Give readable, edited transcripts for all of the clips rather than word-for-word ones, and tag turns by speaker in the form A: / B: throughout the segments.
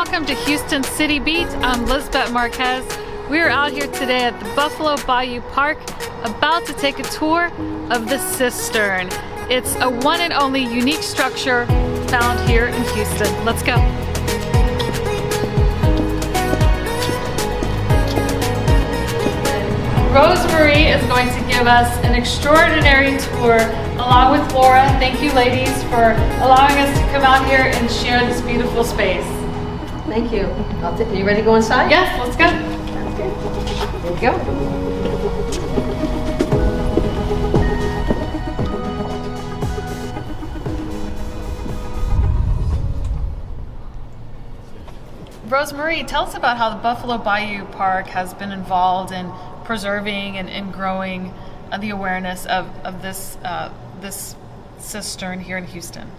A: welcome to Houston City Beat. I'm Lisbeth Marquez. We are out here today at the Buffalo Bayou Park, about to take a tour of the Cistern. It's a one and only unique structure found here in Houston. Let's go. Rosemary is going to give us an extraordinary tour along with Laura. Thank you ladies for allowing us to come out here and share this beautiful space.
B: Thank you. Are you ready to go inside?
A: Yes, let's go.
B: Okay. There you go.
A: Rosemary, tell us about how the Buffalo Bayou Park has been involved in preserving and growing the awareness of this cistern here in Houston.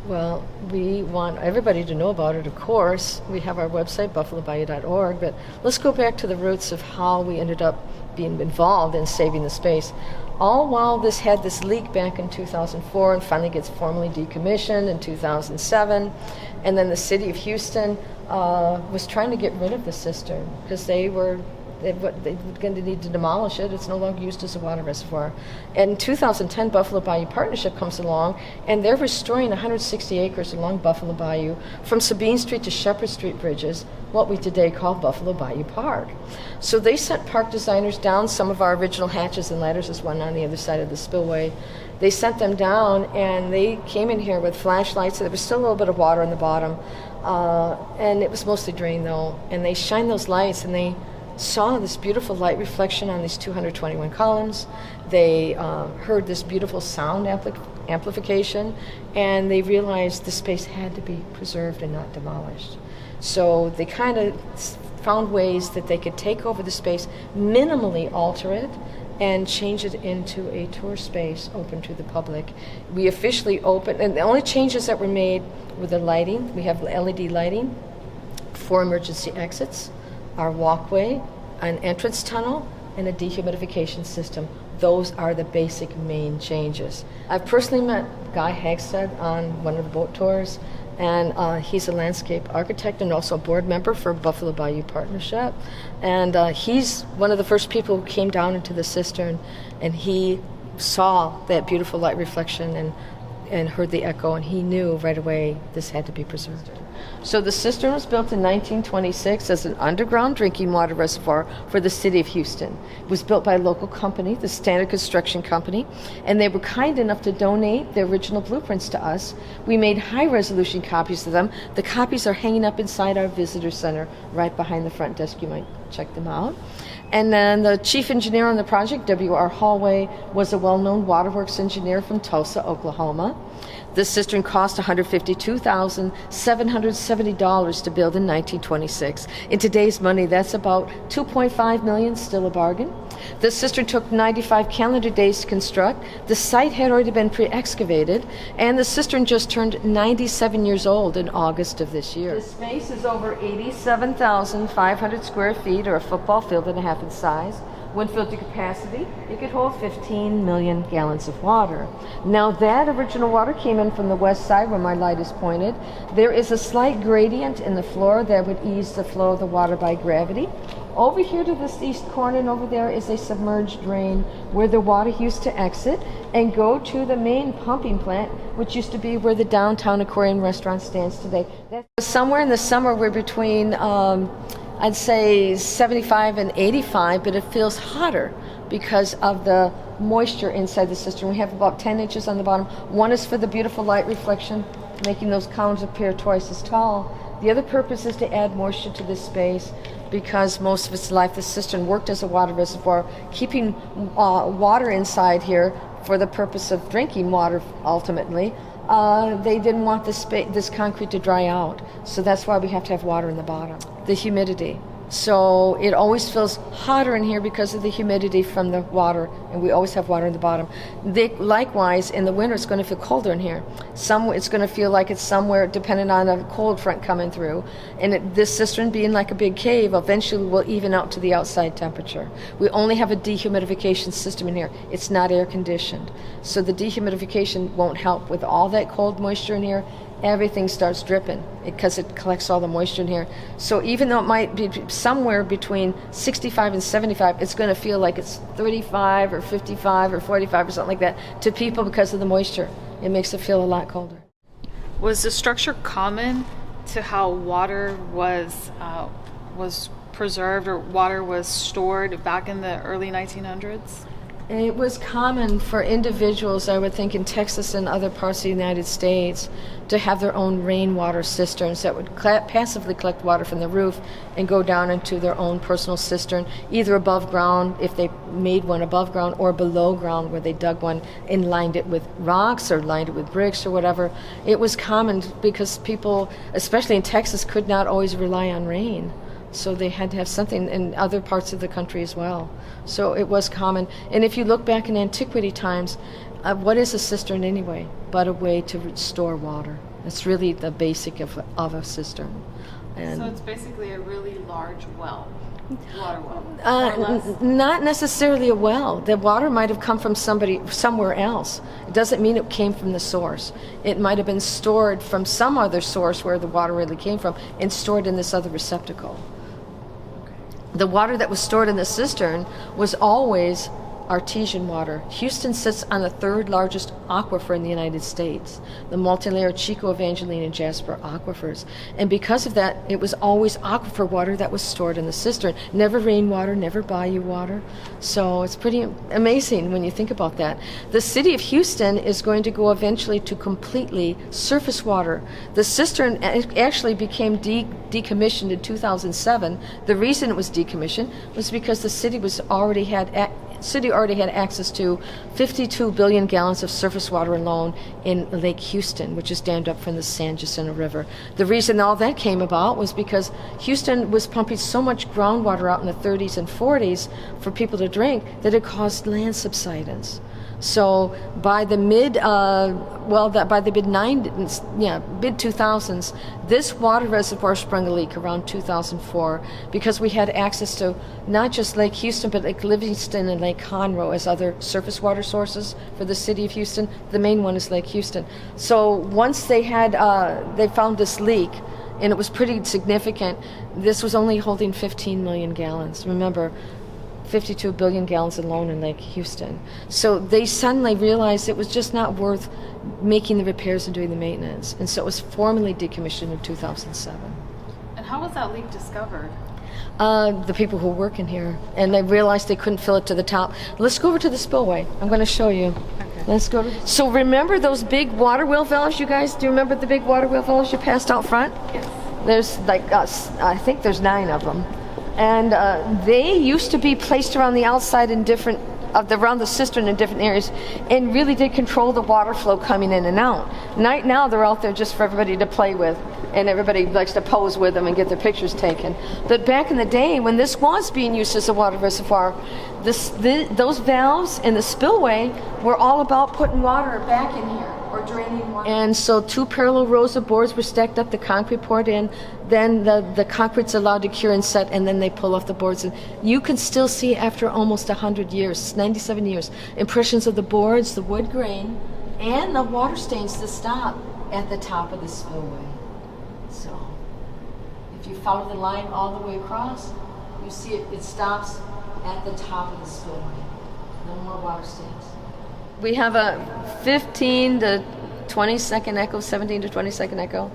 B: Well, we want everybody to know about it, of course. We have our website, buffalobayou.org, but let's go back to the roots of how we ended up being involved in saving the space. All while this had this leak back in 2004 and finally gets formally decommissioned in 2007, and then the city of Houston was trying to get rid of the cistern because they were going to need to demolish it. It's no longer used as a water reservoir. And in 2010, Buffalo Bayou Partnership comes along, and they're restoring 160 acres along Buffalo Bayou from Sabine Street to Shepherd Street bridges, what we today call Buffalo Bayou Park. So they sent park designers down. Some of our original hatches and ladders is one on the other side of the spillway. They sent them down, and they came in here with flashlights. There was still a little bit of water in the bottom, and it was mostly drained though. And they shined those lights, and they saw this beautiful light reflection on these 221 columns. They heard this beautiful sound amplification, and they realized the space had to be preserved and not demolished. So they kind of found ways that they could take over the space, minimally alter it, and change it into a tour space open to the public. We officially opened, and the only changes that were made were the lighting. We have LED lighting, 4 emergency exits, our walkway, an entrance tunnel, and a dehumidification system. Those are the basic main changes. I've personally met Guy Hagstead on one of the boat tours, and he's a landscape architect and also a board member for Buffalo Bayou Partnership. And he's one of the first people who came down into the cistern, and he saw that beautiful light reflection and heard the echo, and he knew right away this had to be preserved. So the cistern was built in 1926 as an underground drinking water reservoir for the city of Houston. It was built by a local company, the Standard Construction Company, and they were kind enough to donate the original blueprints to us. We made high-resolution copies of them. The copies are hanging up inside our visitor center right behind the front desk. You might check them out. And then the chief engineer on the project, W.R. Hallway, was a well-known waterworks engineer from Tulsa, Oklahoma. The cistern cost $152,770 to build in 1926. In today's money, that's about $2.5 million, still a bargain. The cistern took 95 calendar days to construct. The site had already been pre-excavated, and the cistern just turned 97 years old in August of this year. The space is over 87,500 square feet, or a football field and a half in size. When filled to capacity, it could hold 15 million gallons of water. Now that original water came in from the west side where my light is pointed. There is a slight gradient in the floor that would ease the flow of the water by gravity. Over here to this east corner and over there is a submerged drain where the water used to exit and go to the main pumping plant, which used to be where the downtown aquarium restaurant stands today. That's somewhere in the summer we're between I'd say 75 and 85, but it feels hotter because of the moisture inside the cistern. We have about 10 inches on the bottom. One is for the beautiful light reflection, making those columns appear twice as tall. The other purpose is to add moisture to this space because most of its life the cistern worked as a water reservoir, keeping water inside here for the purpose of drinking water ultimately. They didn't want this concrete to dry out, so that's why we have to have water in the bottom. The humidity. So it always feels hotter in here because of the humidity from the water, and we always have water in the bottom. Likewise, in the winter, it's going to feel colder in here. It's going to feel like it's somewhere dependent on a cold front coming through. And this cistern being like a big cave eventually will even out to the outside temperature. We only have a dehumidification system in here. It's not air conditioned. So the dehumidification won't help with all that cold moisture in here. everything starts dripping because it collects all the moisture in here. So even though it might be somewhere between 65 and 75, it's going to feel like it's 35 or 55 or 45 or something like that to people because of the moisture. It makes it feel a lot colder.
A: Was the structure common to how water was preserved or water was stored back in the early 1900s?
B: It was common for individuals, I would think, in Texas and other parts of the United States to have their own rainwater cisterns that would passively collect water from the roof and go down into their own personal cistern, either above ground, if they made one above ground, or below ground where they dug one and lined it with rocks or lined it with bricks or whatever. It was common because people, especially in Texas, could not always rely on rain. So they had to have something in other parts of the country as well. So it was common. And if you look back in antiquity times, what is a cistern anyway but a way to store water? That's really the basic of a cistern. And
A: so it's basically a really large well, water well.
B: Not necessarily a well. The water might have come from somewhere else. It doesn't mean it came from the source. It might have been stored from some other source where the water really came from and stored in this other receptacle. The water that was stored in the cistern was always artesian water. Houston sits on the third largest aquifer in the United States, the multi-layered Chico, Evangeline, and Jasper aquifers. And because of that, it was always aquifer water that was stored in the cistern. Never rainwater, never bayou water. So it's pretty amazing when you think about that. The city of Houston is going to go eventually to completely surface water. The cistern actually became decommissioned in 2007. The reason it was decommissioned was because the city already had access to 52 billion gallons of surface water alone in Lake Houston, which is dammed up from the San Jacinto River. The reason all that came about was because Houston was pumping so much groundwater out in the 30s and 40s for people to drink that it caused land subsidence. So by the mid 2000s, this water reservoir sprung a leak around 2004 because we had access to not just Lake Houston, but Lake Livingston and Lake Conroe as other surface water sources for the city of Houston. The main one is Lake Houston. So once they found this leak, and it was pretty significant. This was only holding 15 million gallons. Remember, 52 billion gallons alone in Lake Houston. So they suddenly realized it was just not worth making the repairs and doing the maintenance. And so it was formally decommissioned in 2007.
A: And how was that leak discovered?
B: The people who work in here, and they realized they couldn't fill it to the top. Let's go over to the spillway. I'm going to show you.
A: Okay.
B: Let's go. So remember those big water wheel valves, you guys? Do you remember the big water wheel valves you passed out front?
A: Yes.
B: There's I think there's 9 of them. And they used to be placed around the outside in around the cistern in different areas, and really did control the water flow coming in and out. Right now they're out there just for everybody to play with, and everybody likes to pose with them and get their pictures taken. But back in the day when this was being used as a water reservoir, those valves in the spillway were all about putting water back in here or draining water. And so 2 parallel rows of boards were stacked up, the concrete poured in, then the concrete's allowed to cure and set, and then they pull off the boards. And you can still see after almost 100 years, 97 years, impressions of the boards, the wood grain, and the water stains that stop at the top of the spillway. So if you follow the line all the way across, you see it stops at the top of the spillway. No more water stains. We have a 15 to 20 second echo, 17 to 20 second echo.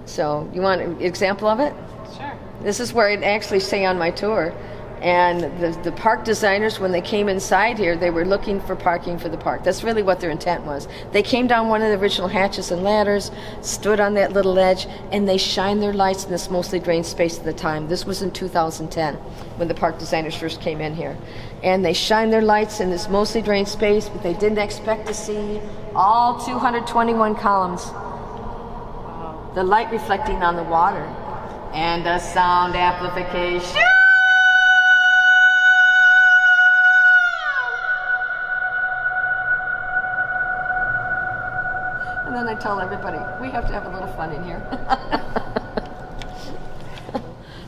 B: So you want an example of it?
A: Sure.
B: This is where I'd actually say on my tour. And the park designers, when they came inside here, they were looking for parking for the park. That's really what their intent was. They came down one of the original hatches and ladders, stood on that little ledge, and they shined their lights in this mostly drained space at the time. This was in 2010 when the park designers first came in here. And they shined their lights in this mostly drained space, but they didn't expect to see all 221 columns. Wow. The light reflecting on the water. And a sound amplification. And then I tell everybody, we have to have a little fun in here.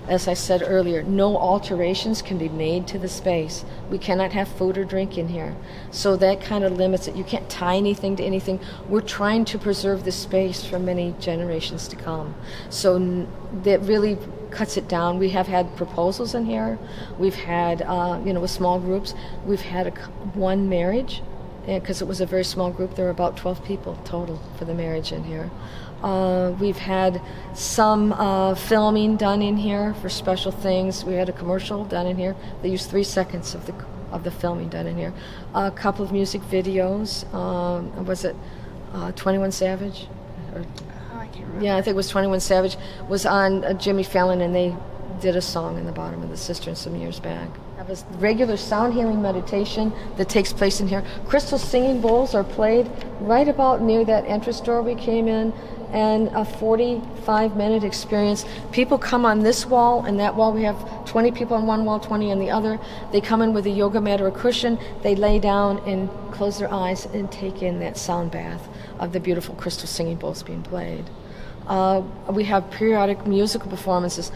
B: As I said earlier, no alterations can be made to the space. We cannot have food or drink in here. So that kind of limits it. You can't tie anything to anything. We're trying to preserve the space for many generations to come. So that really cuts it down. We have had proposals in here. We've had, with small groups. We've had one marriage, because it was a very small group. There were about 12 people total for the marriage in here. We've had some filming done in here for special things. We had a commercial done in here. They used 3 seconds of the filming done in here. A couple of music videos. Was it 21 Savage?
A: I can't remember.
B: Yeah, I think it was 21 Savage. Was on Jimmy Fallon, and they did a song in the bottom of the cistern some years back. Have a regular sound healing meditation that takes place in here. Crystal singing bowls are played right about near that entrance door we came in, and a 45-minute experience. People come on this wall and that wall. We have 20 people on one wall, 20 on the other. They come in with a yoga mat or a cushion. They lay down and close their eyes and take in that sound bath of the beautiful crystal singing bowls being played. We have periodic musical performances.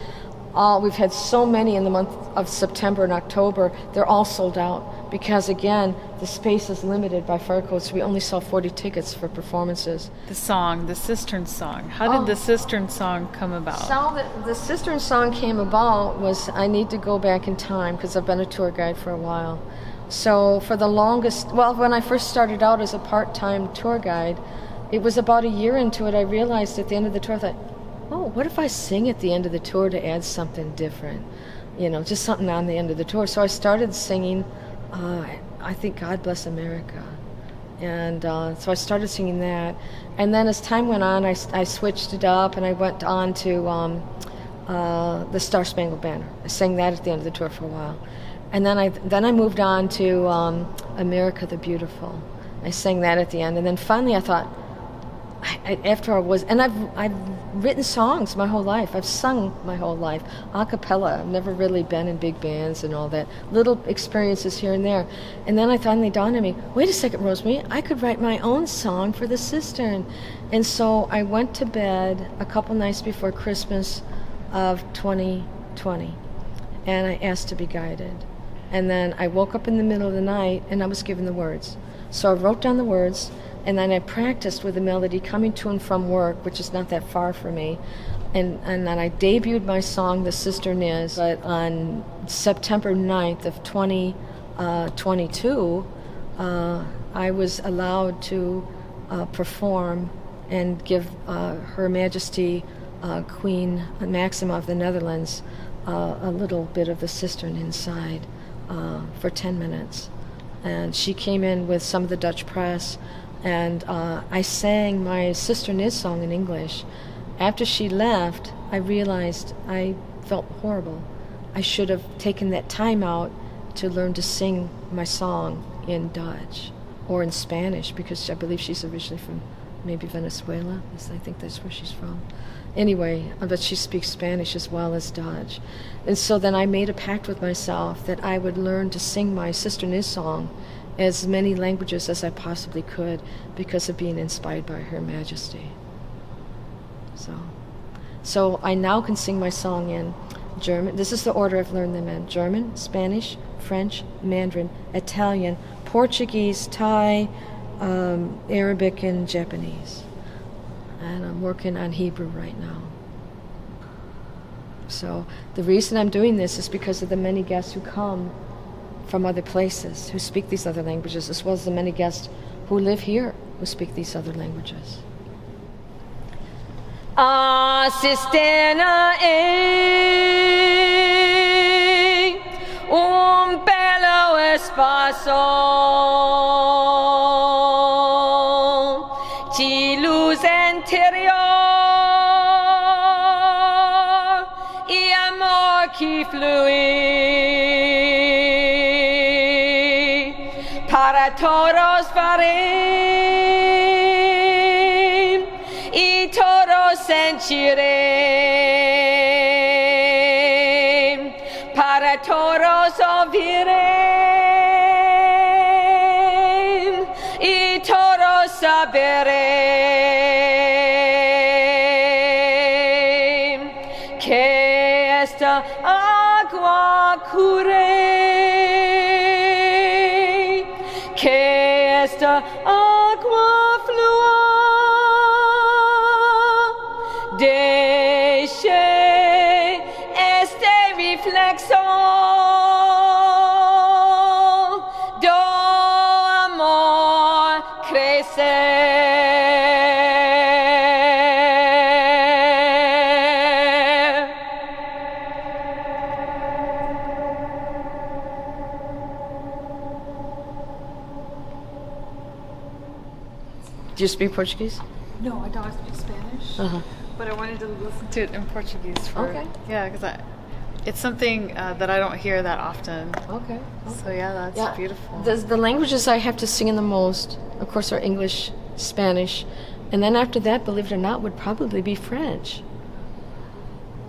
B: We've had so many in the month of September and October. They're all sold out because, again, the space is limited by fire code, so we only sell 40 tickets for performances.
A: The song, the Cistern song. How did the Cistern song come about?
B: So the Cistern song came about was, I need to go back in time because I've been a tour guide for a while. So for the longest, when I first started out as a part-time tour guide, it was about a year into it, I realized at the end of the tour, I thought, oh, what if I sing at the end of the tour to add something different? Just something on the end of the tour. So I started singing, I think, God Bless America. And so I started singing that. And then as time went on, I switched it up and I went on to the Star Spangled Banner. I sang that at the end of the tour for a while. And then I moved on to America the Beautiful. I sang that at the end. And then finally I thought, I've written songs my whole life. I've sung my whole life, a cappella. I've never really been in big bands and all that. Little experiences here and there. And then I finally dawned on me, wait a second, Rosemary, I could write my own song for the Cistern. And so I went to bed a couple nights before Christmas of 2020, and I asked to be guided. And then I woke up in the middle of the night, and I was given the words. So I wrote down the words, and then I practiced with the melody coming to and from work, which is not that far from me. And then I debuted my song, The Cistern Is. But on September 9th of 2022, I was allowed to perform and give Her Majesty Queen Maxima of the Netherlands a little bit of the Cistern inside for 10 minutes. And she came in with some of the Dutch press, and I sang my Cistern Is song in English. After she left, I realized I felt horrible. I should have taken that time out to learn to sing my song in Dutch or in Spanish, because I believe she's originally from maybe Venezuela. I think that's where she's from. Anyway, but she speaks Spanish as well as Dutch. And so then I made a pact with myself that I would learn to sing my Cistern Is song as many languages as I possibly could, because of being inspired by Her Majesty. So I now can sing my song in German. This is the order I've learned them in: German, Spanish, French, Mandarin, Italian, Portuguese, Thai, Arabic, and Japanese. And I'm working on Hebrew right now. So the reason I'm doing this is because of the many guests who come from other places who speak these other languages, as well as the many guests who live here who speak these other languages. Assistena un bello espacio, ci luz interior y amor que fluye para todos faré y todos sentiré, para todos oiré y todos saberé que esta agua cure, que esta agua flua, deje este reflexo do amor crecer. Do you speak Portuguese?
A: No, I don't speak Spanish.
B: Uh-huh.
A: But I wanted to listen to it in Portuguese for
B: Okay.
A: Yeah, because it's something that I don't hear that often.
B: Okay.
A: So yeah, that's beautiful.
B: The languages I have to sing in the most, of course, are English, Spanish, and then after that, believe it or not, would probably be French.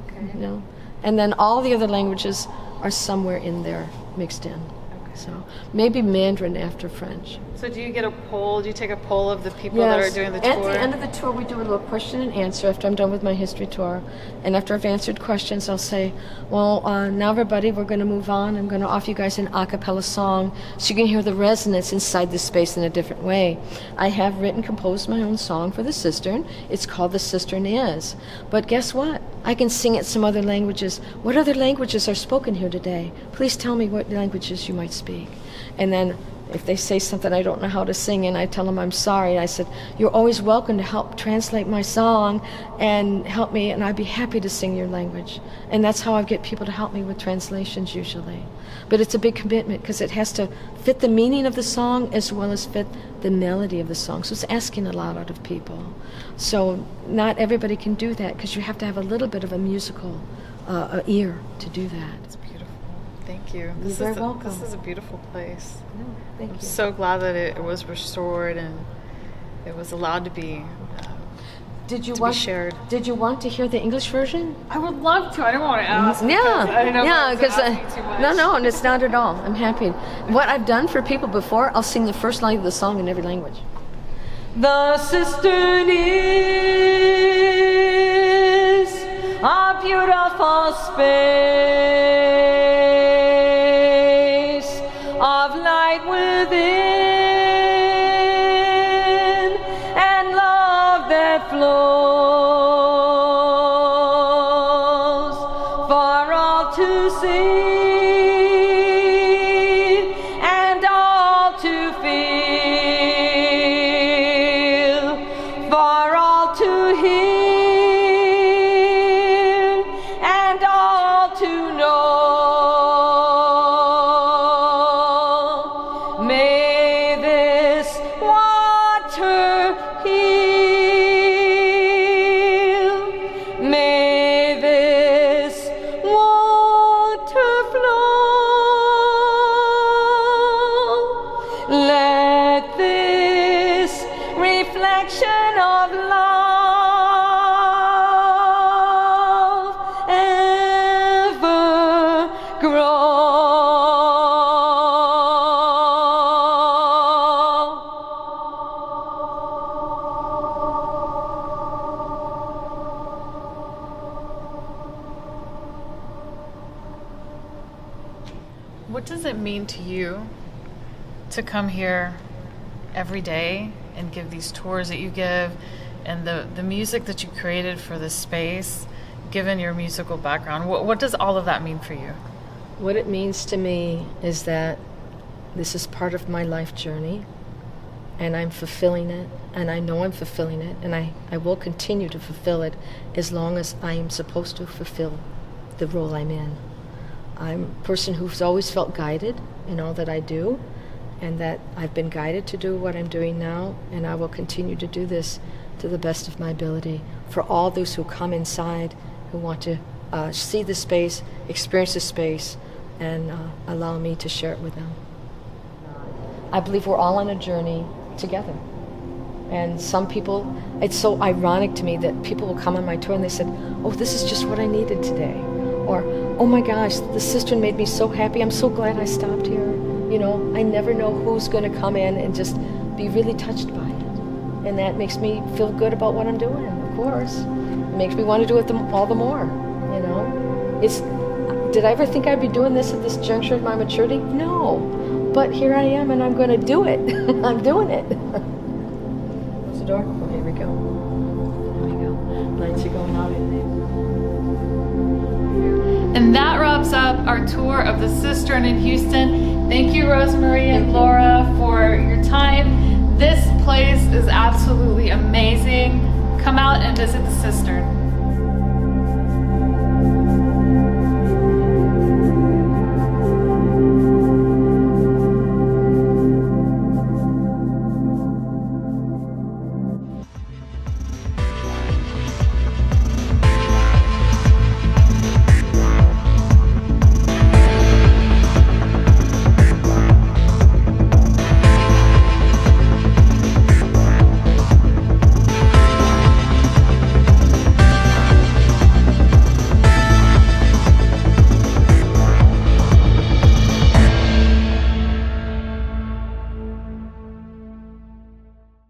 A: Okay.
B: You know, and then all the other languages are somewhere in there, mixed in.
A: Okay.
B: So maybe Mandarin after French.
A: So do you get a poll? Do you take a poll of the people that are doing the tour?
B: At the end of the tour, we do a little question and answer after I'm done with my history tour. And after I've answered questions, I'll say, well, now everybody, we're going to move on. I'm going to offer you guys an a cappella song so you can hear the resonance inside this space in a different way. I have composed my own song for the Cistern. It's called The Cistern Is. But guess what? I can sing it some other languages. What other languages are spoken here today? Please tell me what languages you might speak. And then if they say something I don't know how to sing and I tell them I'm sorry, I said, you're always welcome to help translate my song and help me, and I'd be happy to sing your language. And that's how I get people to help me with translations usually. But it's a big commitment because it has to fit the meaning of the song as well as fit the melody of the song. So it's asking a lot out of people. So not everybody can do that because you have to have a little bit of a musical ear to do that.
A: It's beautiful. Thank you.
B: You're very welcome.
A: This is a beautiful place.
B: No, thank
A: I'm
B: you.
A: so glad that it was restored and it was allowed to be
B: Did you
A: be
B: want
A: shared.
B: Did you want to hear the English version?
A: I would love to. I don't want to ask.
B: Yeah, because no, and it's not at all. I'm happy. What I've done for people before, I'll sing the first line of the song in every language. The cistern is a beautiful space of light within and love that flows for all to see and all to feel, for all to hear and all to know. May this water heal. May this water flow. Let this reflection of love ever grow.
A: What does it mean to you to come here every day and give these tours that you give and the music that you created for this space, given your musical background? What does all of that mean for you?
B: What it means to me is that this is part of my life journey, and I'm fulfilling it, and I know I'm fulfilling it, and I will continue to fulfill it as long as I am supposed to fulfill the role I'm in. I'm a person who's always felt guided in all that I do, and that I've been guided to do what I'm doing now, and I will continue to do this to the best of my ability for all those who come inside, who want to see the space, experience the space, and allow me to share it with them. I believe we're all on a journey together. And some people, it's so ironic to me that people will come on my tour and they said, oh, this is just what I needed today. Or, oh my gosh, the Cistern made me so happy. I'm so glad I stopped here. You know, I never know who's going to come in and just be really touched by it. And that makes me feel good about what I'm doing, of course. It makes me want to do it all the more, you know. Did I ever think I'd be doing this at this juncture of my maturity? No. But here I am, and I'm going to do it. I'm doing it. Close the door. Oh, here we go. Here we go. Lights are going out in there.
A: And that wraps up our tour of the Cistern in Houston. Thank you, Rosemarie and Laura, for your time. This place is absolutely amazing. Come out and visit the Cistern.